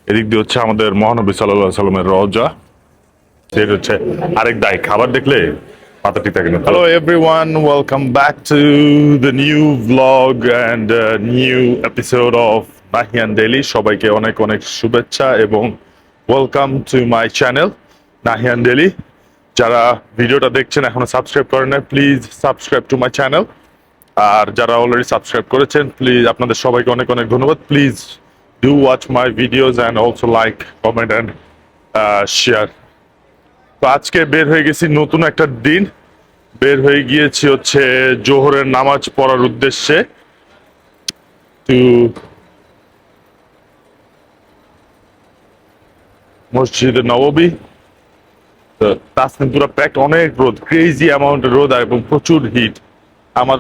এদিক দিয়ে হচ্ছে আমাদের মহানবী সাল্লাল্লাহু আলাইহি সাল্লামের রওজা। এটা হচ্ছে আরেক দায়, খাবার দেখলে মাথা ঠিক থাকে না। Hello everyone, welcome back to the new blog and new episode of Nahiyan Daily. সবাইকে অনেক অনেক শুভেচ্ছা এবং welcome to my channel Nahiyan Daily. যারা ভিডিওটা দেখছেন এখনো সাবস্ক্রাইব করেন না, please subscribe to my channel. আর যারা অলরেডি সাবস্ক্রাইব করেছেন, প্লিজ আপনাদের সবাইকে অনেক অনেক ধন্যবাদ। Please do watch my videos and also like, comment and share. তো আজকে বের হয়ে গেছি, নতুন একটা দিন। বের হয়ে গিয়েছি হচ্ছে জোহরের নামাজ পড়ার উদ্দেশ্যে। টু মসজিদে নববী। তাসনিম পুরো প্যাক, অনেক রোদ, ক্রেজি অ্যামাউন্টের রোদ এবং প্রচুর হিট। আমার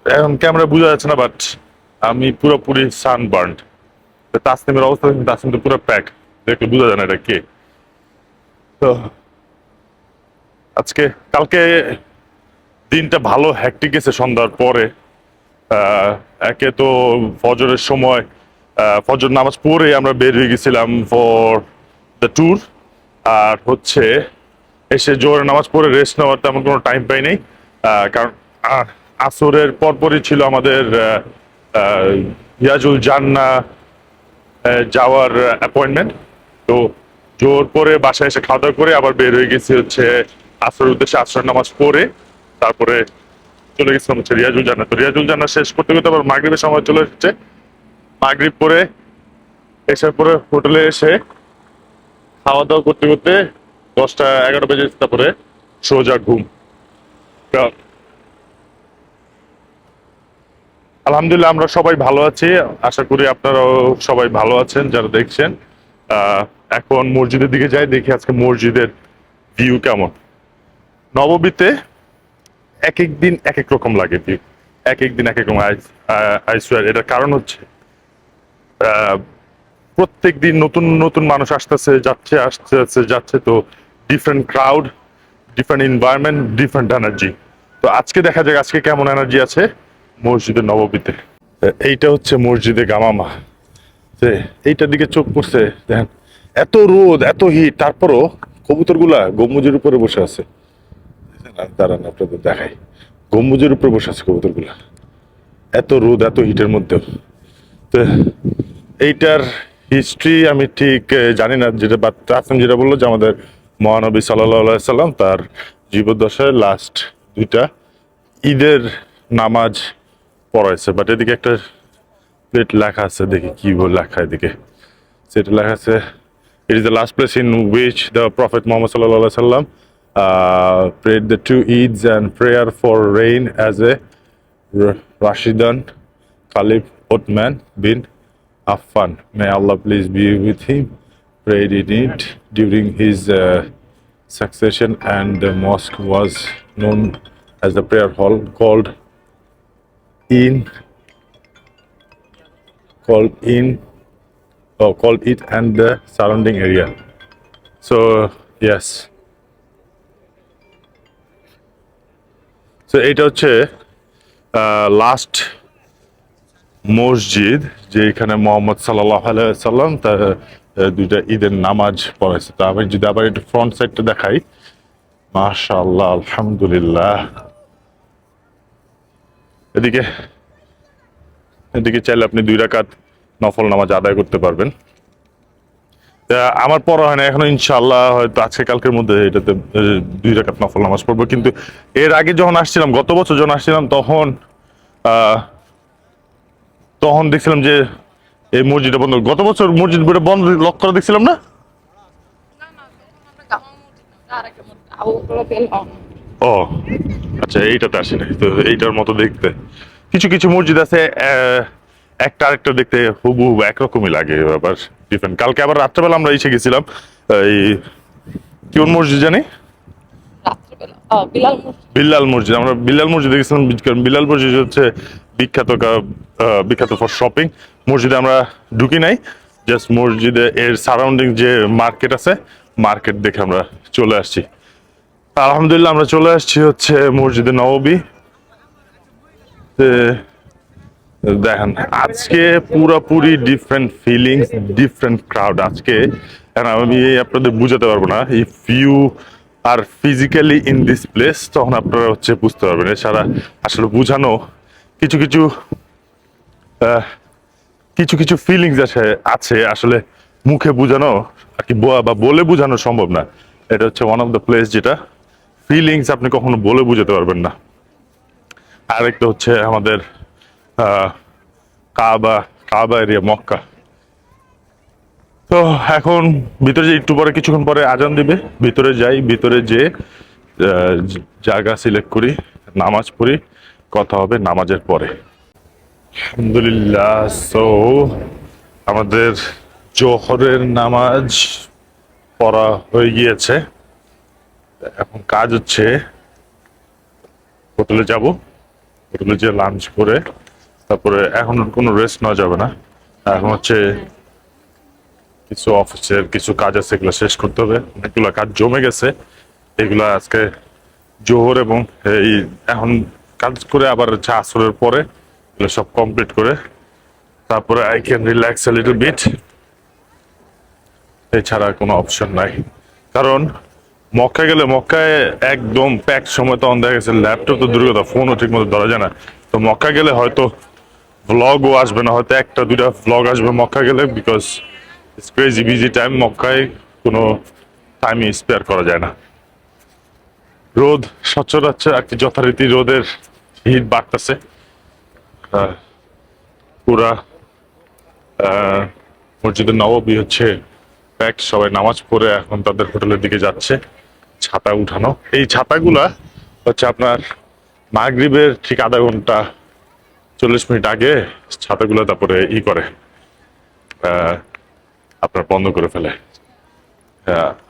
এখন ক্যামেরা বোঝা যাচ্ছে না, বাট আমি পুরোপুরি সানবার্ন। তাসনিমের অবস্থা, তাসনিম তো পুরো প্যাক, দেখলে বোঝা যায় না এটা কে। তো আজকে কালকে দিনটা ভালো হ্যাকটিক গেছে সন্ধ্যার পরে। একে তো ফজরের সময় ফজর নামাজ পড়ে আমরা বের হয়ে গেছিলাম ফর দ্য ট্যুর। আর হচ্ছে এসে জোহরের নামাজ পড়ে রেস্ট নেওয়ার তেমন কোনো টাইম পাই নাই, কারণ আসরের পরপরই ছিল আমাদের ইয়াজুল জান্না যাওয়ার অ্যাপয়েন্টমেন্ট। তো জোর করে বাসায় এসে খাওয়া দাওয়া করে আবার বের হয়ে গেছি হচ্ছে আসরের উদ্দেশ্যে। আসরের নামাজ পড়ে তারপরে চলে গেছিলাম হচ্ছে রিয়াজুল জান্নাহ। তো রিয়াজুল জান্নাহ শেষ করতে করতে আবার মাগরিবের সময় চলে এসেছে। মাগরিব পরে এসে পরে হোটেলে এসে খাওয়া দাওয়া করতে করতে 10টা 11 বেজে, তারপরে সোজা ঘুম। আলহামদুলিল্লাহ আমরা সবাই ভালো আছি, আশা করি আপনারাও সবাই ভালো আছেন যারা দেখছেন। এখন মসজিদের দিকে যাই, দেখি আজকে মসজিদের ভিউ কেমন। নববীতে এক এক দিন এক এক রকম লাগে ভিউ, এক এক দিন এক এক রকম। আই সোয়ার, এটার কারণ হচ্ছে প্রত্যেক দিন নতুন নতুন মানুষ আসতেছে যাচ্ছে, আসতেছে যাচ্ছে। তো different crowd, different environment, different energy. তো আজকে দেখা যাক আজকে কেমন এনার্জি আছে মসজিদের নববীতে। এইটা হচ্ছে মসজিদে গামামা। যে এইটার দিকে চোখ পড়ছে, দেখেন এত রোদ এত হিট, তারপরও কবুতরগুলা গম্বুজের উপরে বসে আছে। দাঁড়ান আপনাদের দেখাই, গম্বুজের উপরে বসে আছে কবুতরগুলা, এত রোদ এত হিটের মধ্যেও। তো এইটার হিস্ট্রি আমি ঠিক জানি না, যেটা বাট আসেন যেটা বললো যে আমাদের মহানবী সাল্লাল্লাহু আলাইহি সাল্লাম তার জীবদ্দশায় লাস্ট 2টা ঈদের নামাজ পড়াইছে। বাট এদিকে একটা প্লেট লেখা আছে, দেখি কি লেখা এদিকে। সেটা লেখা আছে, it is the last place in which the Prophet Muhammad sallallahu alaihi wasallam prayed the 2 Eids and prayer for rain as a Rashidan Caliph Uthman bin Affan, may Allah please be with him, prayed in it during his succession, and the mosque was known as the prayer hall in called it and the surrounding area. So yes, so এটা হচ্ছে last মসজিদ যে এখানে মোহাম্মদ সাল্লাল্লাহু আলাইহি সাল্লাম তার 2টা ঈদের নামাজ পড়াইছে। তো আমি যদি আবার একটু ফ্রন্ট সাইডটা দেখাই, মাশাআল্লাহ আলহামদুলিল্লাহ। এদিকে এদিকে চাইলে আপনি 2 রাকাত নফল নামাজ আদায় করতে পারবেন। আমার পড়া হয় না এখনো, ইনশাআল্লাহ হয়তো আজকে কালকের মধ্যে এটাতে 2 রাকাত নফল নামাজ পড়বো। কিন্তু এর আগে যখন আসছিলাম, গত বছর যখন আসছিলাম, তখন দেখছিলাম যে এই মসজিদটা বন্ধ। গত বছর মসজিদ বন্ধ লক করা দেখছিলাম না? ও আচ্ছা, এইটাতে আসে নাই তো। এইটার মতো দেখতে কিছু কিছু মসজিদ আছে, একটা আরেকটা দেখতে হুবহু একরকমই লাগে, আবার ডিফারেন্ট। কালকে আবার রাত্রেবেলা আমরা এসে গেছিলাম এই কোন মসজিদ জানি, বিল্লাল মসজিদ। আমরা বিল্লাল মসজিদে গেছিলাম, কারণ বিল্লাল মসজিদ হচ্ছে বিখ্যাত ফর শপিং। মসজিদে আমরা ঢুকি নাই, জাস্ট মসজিদে এর সারাউন্ডিং যে মার্কেট আছে, মার্কেট দেখে আমরা চলে আসছি। আলহামদুলিল্লাহ আমরা চলে আসছি হচ্ছে মসজিদে নববী। দেখেন আজকে পুরোপুরি ডিফারেন্ট ফিলিংস, ডিফারেন্ট ক্রাউড আজকে। And আমি আপনাদের বুঝাতে পারবো না, if you are physically in this place তখন আপনারা হচ্ছে বুঝতে পারবেন। এছাড়া আসলে বুঝানো কিছু কিছু কিছু কিছু ফিলিংস আছে আছে আসলে মুখে বোঝানো আর কি বা বলে বোঝানো সম্ভব না। এটা হচ্ছে ওয়ান অফ দ্য প্লেস যেটা ফিলিংস আপনি কখনো বলে বোঝাতে পারবেন না। আরেকটা হচ্ছে আমাদের কাবা, কাবা এরিয়া, মক্কা। তো এখন ভিতরে যে একটু পরে কিছুক্ষণ পরে আজান দিবে, ভিতরে যাই, ভিতরে যে জায়গা সিলেক্ট করি, নামাজ পড়ি, কথা হবে নামাজের পরে। আলহামদুলিল্লাহ। সো আমাদের জোহরের নামাজ পড়া হয়ে গিয়েছে। এখন কাজ হচ্ছে হোটেলে যাব, হোটেলে যে লাঞ্চ করে তারপরে এখন কোনো রেস্ট নেওয়া যাবে না। এখন হচ্ছে কিছু অফিসের কিছু কাজ আছে, এগুলো শেষ করতে হবে। অনেকগুলো কাজ জমে গেছে, এগুলো আজকে জোহর এবং এই এখন কাজ করে আবার হচ্ছে আসরের পরে এগুলো সব কমপ্লিট করে তারপরে I can relax a little bit. এছাড়া কোনো অপশন নাই, কারণ মক্কায় গেলে মক্কায় একদম প্যাক সময় তখন দেখা গেছে ল্যাপটপ তো দূরের কথা, ফোনও ঠিক মতো ধরা যায় না। তো মক্কা গেলে হয়তো ভ্লগও আসবে না, হয়তো একটা দুইটা ভ্লগ আসবে মক্কা গেলে, because it's crazy busy time. মক্কায় কোনো টাইমই স্পেয়ার করা যায় না। রোদ সচরাচর আর কি যথারীতি রোদের হিট বাড়তেছে। পুরা মসজিদের নববী হচ্ছে প্যাক, সবাই নামাজ পড়ে এখন তাদের হোটেলের দিকে যাচ্ছে। ছাতা উঠানো, এই ছাতাগুলা হচ্ছে আপনার মাগরিবের ঠিক আধা ঘন্টা 40 মিনিট আগে ছাতাগুলো তারপরে করে আপনার বন্ধ করে ফেলে,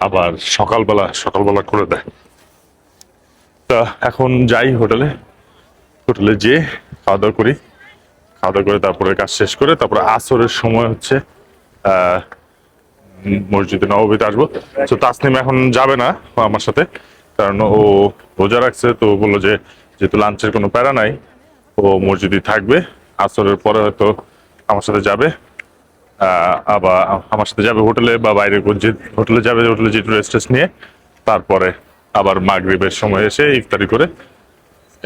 আবার সকালবেলা সকালবেলা করে দেয়। তা এখন যাই হোটেলে, হোটেলে যেয়ে খাওয়া দাওয়া করি, খাওয়া দাওয়া করে তারপরে কাজ শেষ করে তারপরে আসরের সময় হচ্ছে মসজিদে নববীতে আসবো। তো তাসনিম এখন যাবে না আমার সাথে, কারণ ও রোজা রাখছে। তো বললো যে যেহেতু লাঞ্চের কোনো প্যারা নাই, ও মসজিদে থাকবে, আসরের পরে হয়তো আমার সাথে যাবে। আবার আমার সাথে যাবে হোটেলে বা বাইরে হোটেলে যাবে, হোটেলে যেটু রেস্ট নিয়ে তারপরে আবার মাগরিবের সময় এসে ইফতারি করে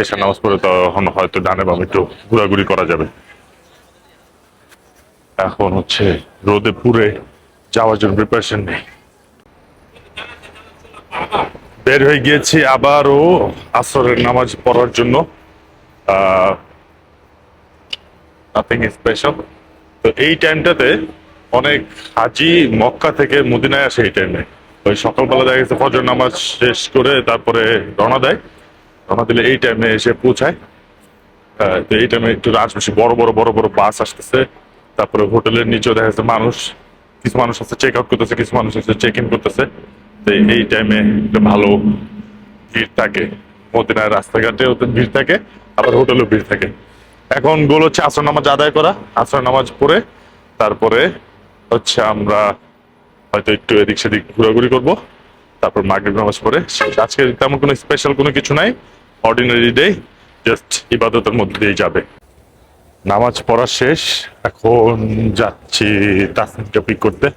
এসে নামাজ পড়ে তখন হয়তো ডানে বামে একটু ঘোরাঘুরি করা যাবে। এখন হচ্ছে রোদে পুড়ে যাওয়ার জন্য প্রিপারেশন নেই। বের হয়ে গিয়েছি আবারও আসরের নামাজ পড়ার জন্য। Nothing special. তো এই টাইমটাতে অনেক হাজি মক্কা থেকে মদিনায় আসে এই টাইমে। ওই সকালবেলা দেখা গেছে ফজর নামাজ শেষ করে তারপরে রওনা দেয়, রওনা দিলে এই টাইমে এসে পৌঁছায়। তো এই টাইমে একটু রাশ বেশি, বড় বড় বাস আসতেছে। তারপরে হোটেলের নিচেও দেখা যাচ্ছে মানুষ, কিছু মানুষ আছে চেক আউট করতেছে, কিছু মানুষ আছে চেক ইন করতেছে। তো এই টাইমে ভালো ভিড় থাকে, মদিনার রাস্তাঘাটে ওদের ভিড় থাকে, আবার হোটেলেও ভিড় থাকে। এখন গোল হচ্ছে আসর নামাজ আদায় করা, আসর নামাজ পড়ে তারপরে হচ্ছে আমরা হয়তো একটু এদিক সেদিক ঘোরাঘুরি করব, তারপর মাগরিব নামাজ পড়ে আজকে তেমন কোনো স্পেশাল কোনো কিছু নাই, অর্ডিনারি ডে, জাস্ট ইবাদতের মধ্যে দিয়ে যাবে। নামাজ পড়া শেষ, এখন যাচ্ছি তাসনিমকে পিক করতে।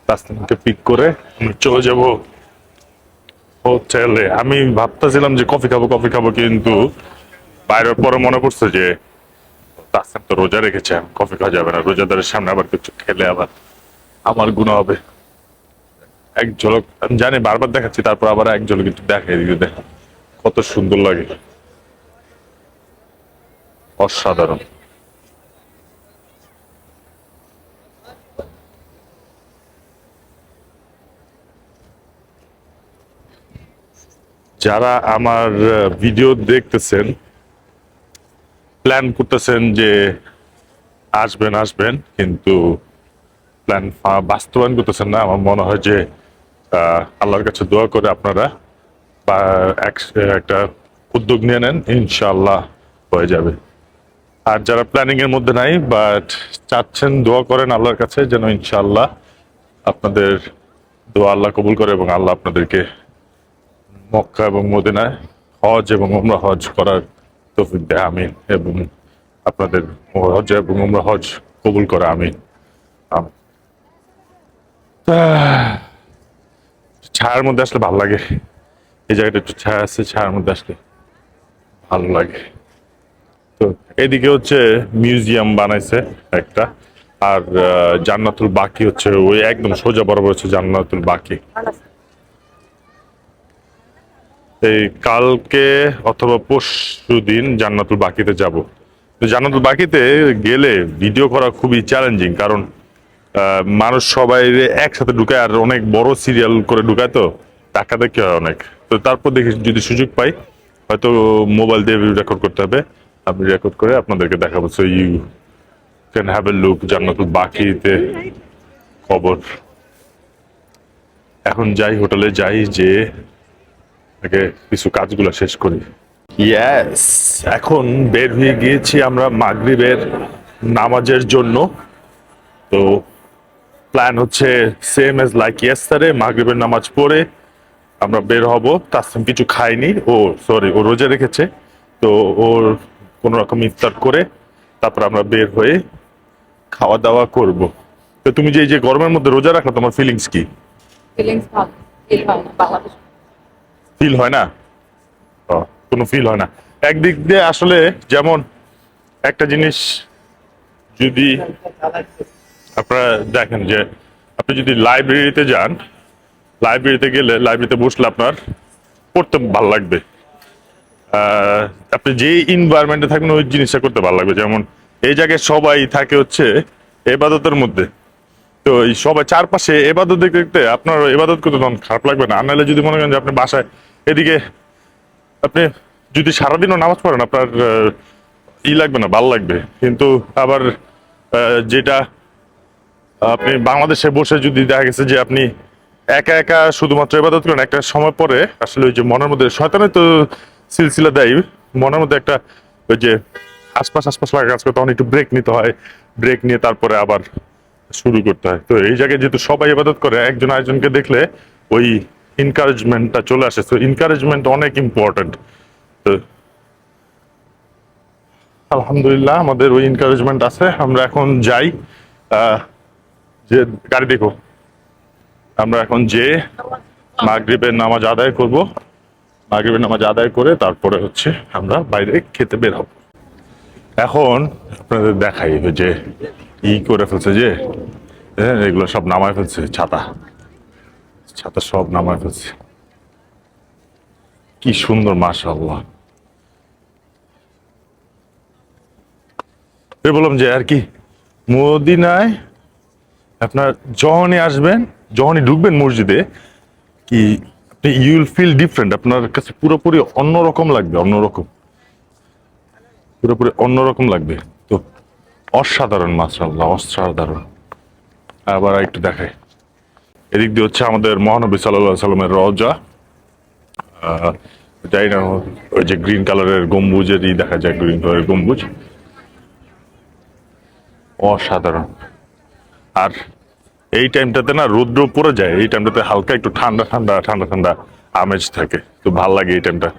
তাসনিমকে পিক করে আমি চলে যাব হোটেলে। আমি ভাবতেছিলাম যে কফি খাবো, কিন্তু বাইরের পরে মনে পড়ছে যে তাসনিম তো রোজা রেখেছে, কফি খাওয়া যাবে না, রোজাদারের সামনে আবার কিছু খেলে আবার আমার গুনাহ হবে। এক ঝলক আমি জানি বারবার দেখাচ্ছি, তারপর আবার এক ঝলক একটু দেখাই দিতে, দেখা কত সুন্দর লাগে, অসাধারণ। যারা আমার ভিডিও দেখতেছেন, প্ল্যান করতেছেন যে আসবেন আসবেন, কিন্তু প্ল্যান বাস্তবায়ন করতেছেন না, আমার মনে হয় যে আল্লাহর কাছে দোয়া করে আপনারা বা একটা উদ্যোগ নিয়ে নেন, ইনশাআল্লাহ হয়ে যাবে। আর যারা প্ল্যানিং এর মধ্যে নাই বাট চাচ্ছেন, দোয়া করেন আল্লাহর কাছে যেন ইনশাআল্লাহ আপনাদের দোয়া আল্লাহ কবুল করে এবং আল্লাহ আপনাদেরকে মক্কা এবং মদিনায় হজ এবং উমরা হজ করার তৌফিক দেয়, আমিন। এবং আপনাদের হজ এবং উমরা হজ কবুল করে। আমি ছায়ার মধ্যে আসলে ভালো লাগে, এই জায়গাটা একটু ছায়া আছে, ছায়ার মধ্যে আসলে ভালো লাগে। তো এদিকে হচ্ছে মিউজিয়াম বানাইছে একটা, আর জান্নাতুল বাকি হচ্ছে ওই একদম সোজা বরাবর হচ্ছে জান্নাতুল বাকি। এই কালকে অথবা পরশু দিন জান্নাতুল বাকিতে যাব। তো জান্নাতুল বাকিতে গেলে ভিডিও করা খুবই চ্যালেঞ্জিং, কারণ মানুষ সবাই একসাথে ঢুকায়, আর অনেক বড় সিরিয়াল করে ঢুকায়, তো টাকা দেখতে হয় অনেক। তো তারপর দেখি যদি সুযোগ পাই হয়তো মোবাইল দিয়ে রেকর্ড করতে হবে, আমি রেকর্ড করে আপনাদেরকে দেখাবো। So you can have a look জান্নাতুল বাকিতে কবর। এখন যাই, হোটেলে যাই, যে আগে কিছু কাজগুলো শেষ করি। ইয়েস, এখন বের হয়ে গিয়েছি আমরা মাগরিবের নামাজের জন্য। তো প্ল্যান হচ্ছে সেম এজ লাইক ইয়েস্টারডে, মাগরিবের নামাজ পড়ে আমরা বের হব। তাসলিম কিছু খায়নি, ও সরি ও রোজা রেখেছে, তো ওর কোনো রকম ইফতার করে তারপর আমরা বের হয়ে খাওয়া দাওয়া করব। তো তুমি যে এই যে গরমের মধ্যে রোজা রাখো, তোমার ফিলিংস কি? ফিলিংস ভালো, ফিল হয় না বাংলাদেশ। ফিল হয় না? ও, কোনো ফিল হয় না। একদিক দিয়ে আসলে যেমন একটা জিনিস যদি আপনারা দেখেন যে আপনি যদি লাইব্রেরিতে যান, লাইব্রেরিতে গেলে লাইব্রেরিতে বসলে আপনার পড়তে ভালো লাগবে। আপনি যে এনভায়রনমেন্টে থাকবেন ওই জিনিসটা করতে ভালো লাগবে। যেমন এই জায়গায় সবাই থাকে হচ্ছে এবাদতের মধ্যে, তো এই সবাই চারপাশে এবাদত দেখতে দেখতে আপনার এবাদত করতে তখন খারাপ লাগবে না। আর নাহলে যদি মনে করেন যে আপনি বাসায় এদিকে আপনি যদি সারাদিনও নামাজ পড়েন, আপনার লাগবে না, ভালো লাগবে। কিন্তু আবার যেটা আপনি বাংলাদেশে বসে যদি দেখা গেছে যে আপনি একা একা শুধুমাত্র ইবাদত করেন, একটা সময় পরে আসলে ওই যে মনের মধ্যে শয়তানের তো সিলসিলা দেয়, মনের মধ্যে একটা ওই যে আশপাশ আশপাশ লাগা কাজ করে, তখন একটু ব্রেক নিতে হয়। ব্রেক নিয়ে তারপরে আবার শুরু করতে হয়। তো এই জায়গায় যেহেতু সবাই ইবাদত করে, একজন আরেকজনকে দেখলে ওই এনকারেজমেন্টটা চলে আসে। তো এনকারেজমেন্ট অনেক ইম্পর্টেন্ট। তো আলহামদুলিল্লাহ আমাদের ওই এনকারেজমেন্ট আছে। আমরা এখন যাই, যে গাড়ি দেখো, আমরা এখন যে মাগরিবের নামাজ আদায় করব, মাগরিবের নামাজ আদায় করে তারপরে হচ্ছে আমরা বাইরে খেতে বের হব। এখন আপনাদের দেখাই ওই যে করে ফেলছে যে এগুলো সব নামায় ফেলছে, ছাতা ছাতা সব নামায় ফেলছে। কি সুন্দর, মাশাআল্লাহ। বললাম যে আর কি মদিনায় আপনার যখনই আসবেন, যখনই ঢুকবেন মসজিদে, কি আপনি ইউল ফিল ডিফারেন্ট, আপনার কাছে পুরোপুরি অন্যরকম লাগবে, অন্যরকম, পুরোপুরি অন্যরকম লাগবে। তো অসাধারণ, মাশাআল্লাহ, অসাধারণ। আবার একটু দেখাই, এদিক দিয়ে হচ্ছে আমাদের মহানবী সাল্লাল্লাহু আলাইহি সাল্লামের রওজা। যাই না, ওই যে গ্রিন কালারের গম্বুজেরই দেখা যায়, গ্রিন কালারের গম্বুজ, অসাধারণ। আর এই টাইমটাতে না রৌদ্র পড়ে যায়, এই টাইমটাতে হালকা একটু ঠান্ডা ঠান্ডা ঠান্ডা ঠান্ডা আমেজ থাকে, তো ভাল লাগে এই টাইমটা।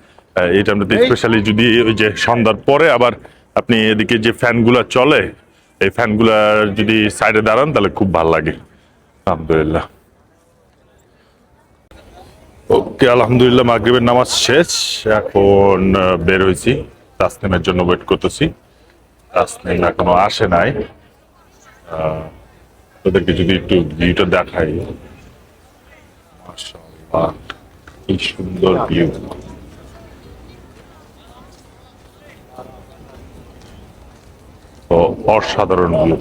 এই টাইমটাতে স্পেশালি যদি ওই যে সন্ধ্যার পরে আবার আপনি এদিকে যে ফ্যানগুলা চলে, এই ফ্যানগুলা যদি সাইডে দাঁড়ান তাহলে খুব ভাল লাগে। আলহামদুলিল্লাহ, ওকে, আলহামদুলিল্লাহ মাগরিবের নামাজ শেষ। এখন বের হয়েছি, তাসনিমের জন্য ওয়েট করতেছি। তাসনিম এখনো আসে নাই। ওদেরকে যদি একটু ভিউটা দেখাই, মাশাআল্লাহ কি সুন্দর ভিউ। তো অসাধারণ ভিউ।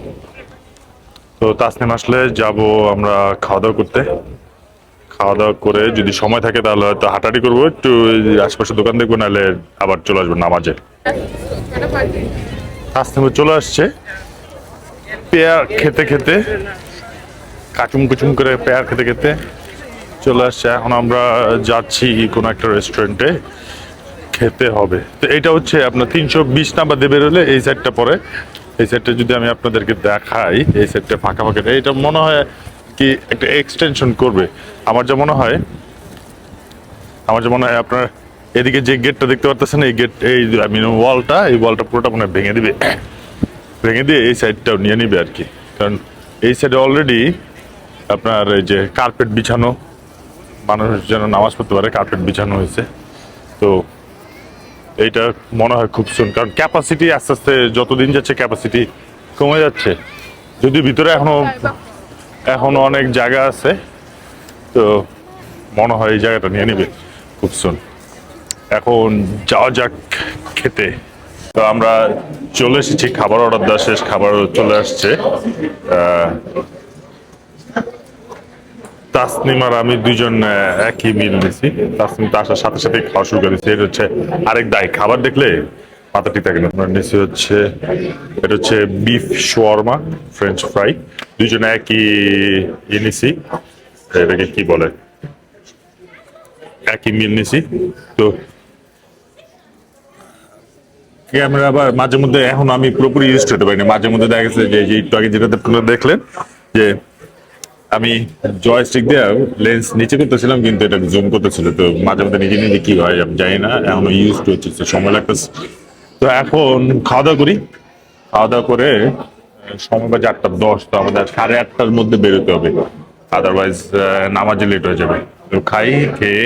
তো তাসনিম আসলে যাব আমরা খাওয়া দাওয়া করতে। খাওয়া দাওয়া করে যদি সময় থাকে তাহলে হয়তো হাঁটাহাঁটি করবো, একটু আশপাশে দোকান দেখবো, নাহলে আবার চলে আসবো নামাজে। তাসনিম চলে আসছে পেয়ার খেতে খেতে, কাচুম কুচুম করে পেয়ার খেতে খেতে চলে আসছে। এখন আমরা যাচ্ছি কোনো একটা রেস্টুরেন্টে, খেতে হবে। তো এটা হচ্ছে আপনার 320 নাম্বার দিয়ে বেরোলে এই সাইডটা পরে। এই সাইডটা যদি আমি আপনাদেরকে দেখাই, এই সাইডটা ফাঁকা ফাঁকা, এটা মনে হয় কি একটা এক্সটেনশন করবে। আমার যা মনে হয়, আপনার এদিকে যে গেটটা দেখতে পারতেছেন, এই গেট, এই আই মিন ওয়ালটা, এই ওয়ালটা পুরোটা মনে হয় ভেঙে দিবে। ভেঙে দিয়ে এই সাইডটাও নিয়ে নিবে আর কি, কারণ এই সাইডে অলরেডি আপনার এই যে কার্পেট বিছানো, মানুষ যেন নামাজ পড়তে পারে কার্পেট বিছানো হয়েছে। তো এইটা মনে হয় খুব সুন, কারণ ক্যাপাসিটি আস্তে আস্তে যতদিন যাচ্ছে ক্যাপাসিটি কমে যাচ্ছে, যদি ভিতরে এখনো অনেক জায়গা আছে। তো মনে হয় এই জায়গাটা নিয়ে নিবে খুব সুন। এখন যাওয়া যাক খেতে। তো আমরা চলে এসেছি, খাবার অর্ডার দেওয়া শেষ, খাবার চলে আসছে। তাসনিম আর আমি দুজন একই মিল নিছি। তাসনিম তো আসার সাথে সাথে খাওয়া শুরু করেছি। এটা হচ্ছে আরেক দায়, খাবার দেখলে মাথা ঠিক থাকে না। আমরা নিছি হচ্ছে, এটা হচ্ছে বিফ শোয়ারমা ফ্রেঞ্চ ফ্রাই, দুজনে একই নিছি। এটাকে কি বলে, একই মিল নিছি। তো ক্যামেরা আবার মাঝে মধ্যে, এখন আমি পুরোপুরি ইউজ করতে পারিনি, মাঝে মধ্যে দেখা গেছে যে একটু আগে যেটাতে আপনারা দেখলেন যে আমি জয়স্টিক দিয়ে লেন্স নিচে করতেছিলাম, কিন্তু এটা জুম করতেছিল। তো মাঝে মধ্যে নিজে নিজে কি হয় আমি জানি না, এখনো ইউজ করছি, সময় লাগতেছে। তো এখন খাওয়া দাওয়া করি, খাওয়া দাওয়া করে সময় বাজে 8:10। তো আমাদের 8:30টার মধ্যে বেরোতে হবে, আদারওয়াইজ নামাজে লেট হয়ে যাবে। তো খাই, খেয়ে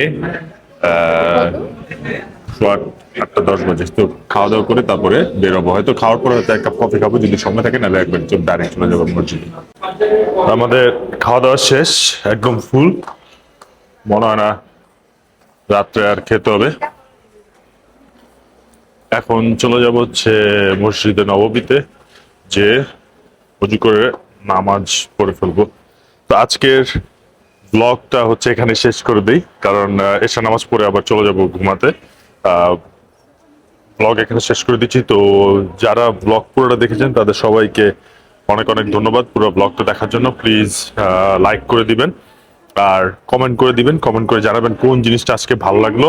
সোয়া 8:10 বাজে। তো খাওয়া দাওয়া করে তারপরে বেরোবো, হয়তো খাওয়ার পরে হয়তো এক কাপ কফি খাবো যদি সময় থাকে, নাহলে একবার ডাইরেক্ট চলে যাবো মসজিদে। আমাদের খাওয়া দাওয়া শেষ, একদম ফুল, মনে হয় না রাত্রে আর খেতে হবে। এখন চলে যাব হচ্ছে মসজিদে নববীতে, যে উজু করে নামাজ পড়ে ফেলবো। তো আজকের ব্লগটা হচ্ছে এখানে শেষ করে দিই, কারণ এসে নামাজ পড়ে আবার চলে যাব ঘুমাতে। ব্লগ এখানে শেষ করে দিচ্ছি। তো যারা ব্লগ পুরোটা দেখেছেন তাদের সবাইকে অনেক অনেক ধন্যবাদ পুরো ব্লগটা দেখার জন্য। প্লিজ লাইক করে দিবেন আর কমেন্ট করে দিবেন, কমেন্ট করে জানাবেন কোন জিনিসটা আজকে ভালো লাগলো।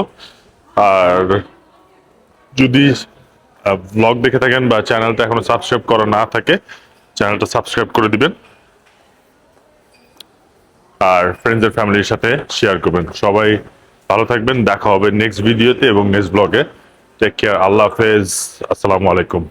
আর যদি ব্লগ দেখে থাকেন বা চ্যানেলটা এখনো সাবস্ক্রাইব করা না থাকে, চ্যানেলটা সাবস্ক্রাইব করে দিবেন আর ফ্রেন্ডস এর ফ্যামিলির সাথে শেয়ার করবেন। সবাই ভালো থাকবেন, দেখা হবে নেক্সট ভিডিওতে এবং নেক্সট ব্লগে। টেক কেয়ার, আল্লাহ হাফেজ, আসসালামু আলাইকুম।